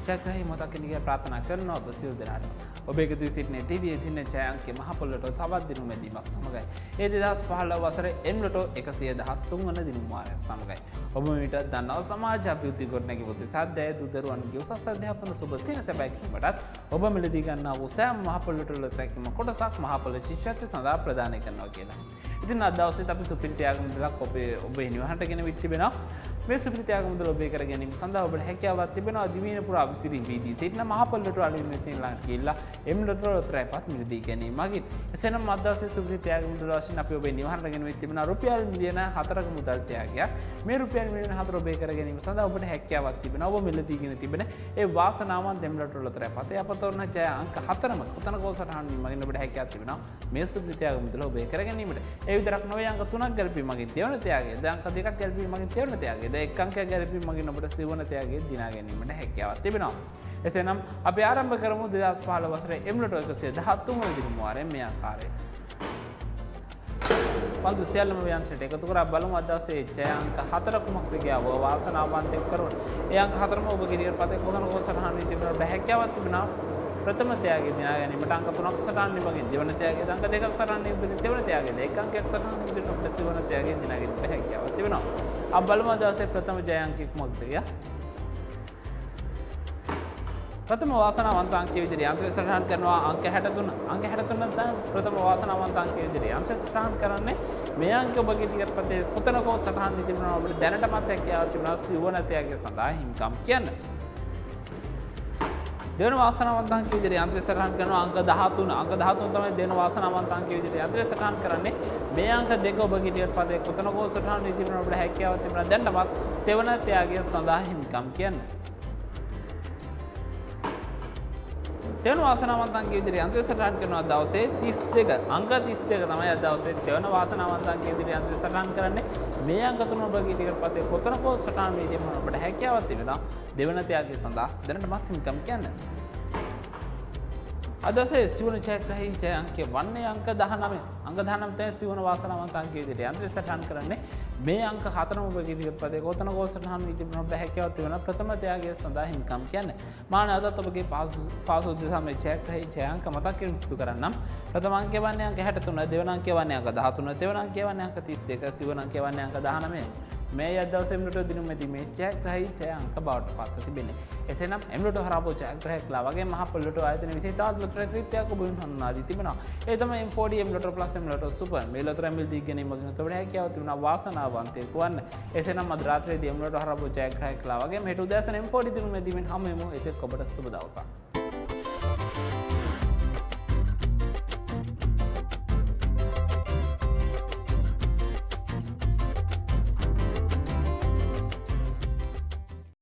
ජයග්‍රහී මොහොතක් කිනිගේ ප්‍රාර්ථනා කරනවා ඔබ සියලු දෙනාට. ඔබ එකතු වී සිටින TV දින ජයංකේ මහ පොළොවට තවත් දිනු මැදීමක් සමගයි. ඒ 2015 වසරේ එම්ලොට 113 වන දිනු වාරය සමගයි. ඔබ මීට දන්නවා සමාජ අභිවෘද්ධි ගොඩනැගී පුතේ සාධ්‍යය දුදරුවන්ගේ උසස් අධ්‍යාපන සුබ සින සැපයීමටත් ඔබ මිලදී ගන්නා වූ සෑම මහ පොළොවට ලොතැකීම කොටසක් මහ පොළොව ශිෂ්‍යත්ව සඳහා ප්‍රදානය කරනවා කියලා. ඉතින් අද දවසේ අපි සුපිරි ත්‍යාග මුදලක් ඔබේ නිවහනට ගෙන විත් තිබෙනවා. මේ සුපිරි ත්‍යාග මුදල ඔබේ කර ගැනීම සඳහා ඔබට හැකියාවක් තිබෙනවා. දිවයින පුරා විසිරී වීදී සිටින මහ පොළොවට අලුයම තියෙන ළඟ ගිහිල්ලා එම්ලොට ලොතරයිපත් මිලදී ගැනීම මගින් එසේනම් අද දවසේ සුපිරි ත්‍යාග මුදල වශයෙන් අපි ඔබේ නිවහනට ගෙන විත් තිබෙනවා රුපියල් මිලියන 4ක මුදල් ත්‍යාගයක්. මේ රුපියල් මිලියන 4 ඔබේ කර ගැනීම සඳහා ඔබට හැකියාවක් තිබෙනවා. ඔබ මිලදීගෙන තිබෙන ඒ වාසනාවන්ත එම්ලොට ලොතරයිපත් අපතෝරන ජය අංක 4ම කොතන ගෝල් සටහන් මගින් ඔබට හැකියාවක් තිබෙනවා. මේ සුපිරි ත්‍යාග මුදල ඔබේ කර ගැනීමට. ඒ විතරක් නොවේ අංක 3ක් ගැලපීම මගින් දෙවන ත්‍යාගය, අංක 2ක් ගැලපීම මගින් තෙවන ත්‍යාගය, එක් අංකයක් ගැලපීම මගින් ඔබට සිවන ත්‍යාගය දිනා ගැනීමට හැකියාවක් තිබෙනවා. එසේනම් අපි ආරම්භ කරමු 2015 වසරේ එම්ලොට 113 වන දින වාරයේ මේ ආකාරයෙන්. පන්දු සියල්ලම ව්‍යංශයට එකතු කර බලමු අද දවසේ ජය අංක 4 කුමක්ද කියලා වාසනාවන්ත කරන. ඒ අංක 4ම ඔබගේ ඉදිරියට පතේ කොහොමද ගෝල් සටහන් වී තිබෙනවා හැකියාවක් තිබෙනවා. ප්‍රථම ත්‍යාගය දිනා ගැනීමට අංක 3ක් සටහන් වීමකින් දෙවන ත්‍යාගය අංක 2ක් සටහන් වීමකින් තෙවන ත්‍යාගය එක් අංකයක් සටහන් වීමකින් ඔබට සිවන ත්‍යාගය දිනා ගැනීමට හැකියාවක් තිබෙනවා. අප බලමු අද දවසේ ප්‍රථම ජය අංකය කුමක්ද කියලා. ප්‍රථම වාසනාවන්ත අංකයේ විදිහට යන්ත්‍රය සටහන් කරනවා අංක 63. අංක 63 තමයි ප්‍රථම වාසනාවන්ත අංකයේ විදිහට යන්ත්‍රය සටහන් කරන්නේ. මේ අංක ඔබගේ ටිකට් පතේ කොතනකෝ සටහන් වී තිබෙනවා ඔබට දැනටමත් හැකියාවක් තිබෙනවා සිවන ත්‍යාගය සඳහා හිමිකම් කියන්න. දෙවන වාසනාවන්ත අංකයේ විදිහට යන්ත්‍රය සටහන් කරනවා අංක 13. අංක 13 තමයි දෙවන වාසනාවන්ත අංකයේ විදිහට යන්ත්‍රය සටහන් කරන්නේ. මේ අංක දෙක ඔබගේ ටිකට් පතේ කොතනකෝ සටහන් වී තිබෙනවා ඔබට හැකියාවක් තිබෙනවා දැනටමත් තෙවන ත්‍යාගය සඳහා හිමිකම් කියන්න. තෙවන වාසනාවන්ත අංකයේ විදිහට යන්ත්‍රය සටහන් කරනවා දවසේ 32 අංක 32 තමයි අද දවසේ තෙවන වාසනාවන්ත අංකයේ විදිහට යන්ත්‍රය සටහන් කරන්නේ. මේ අංක තුන ඔබගේ ටිකට් පතේ කොතනකෝ සටහන් වී තිබෙනවා ඔබට හැකියාවක් තිබෙනවා දෙවන ත්‍යාගය සඳහා දැනටමත් හිමිකම් කියන්න. අද දවසේ සිවන ජයග්‍රහී ජය අංකය වන්නේ අංක 19. අංක 19 තමයි සිවන වාසනාවන්ත අංකයේ විදිහට යන්ත්‍රය සටහන් කරන්නේ. මේ අංක 4ම ඔබගේ ටිකට් පතේ කොතනකෝ සටහන් වී තිබෙනවා ඔබට හැකියාවක් තිබෙනවා ප්‍රථම ත්‍යාගය සඳහා හිමිකම් කියන්න. මාන අදත් ඔබගේ පාසු උදෙසාම ජයග්‍රහී ජය අංක මතක් කිරීම සිදු කරන්නම්. ප්‍රථම අංකය වන්නේ අංක 63, දෙවන අංකය වන්නේ අංක 13, තෙවන අංකය වන්නේ අංක 32, සිවන අංකය වන්නේ අංක 19. මේ අද දවසේ එම්ලොට දිනු මැදීමේ ජයග්‍රහී ජය අංක බවට පත්ව තිබෙන්නේ. එසේනම් එම්ලොට හරහා ජයග්‍රහීලා වගේ මහ පොළොට ආයතන විශේෂ තවත් ලොතරැයි ක්‍රීඩාවක් ඔබ හඳුනා දී තිබෙනවා. ඒ තමයි M40 එම්ලොට ප්ලස් එම්ලොට සුපර්. මේ ලොතරැයි මිලදී ගැනීමකින් ඔබට හැකියාවක් තිබුණා වාසනාවන්තයෙකු වන්න. එසේනම් අද රාත්‍රියේදී එම්ලොට හරහා ජයග්‍රහීලා වගේ මෙහෙට උදෑසන M40 දිනු මැදීමෙන් හමු වෙමු. ඒත් ඔබට සුබ දවසක්.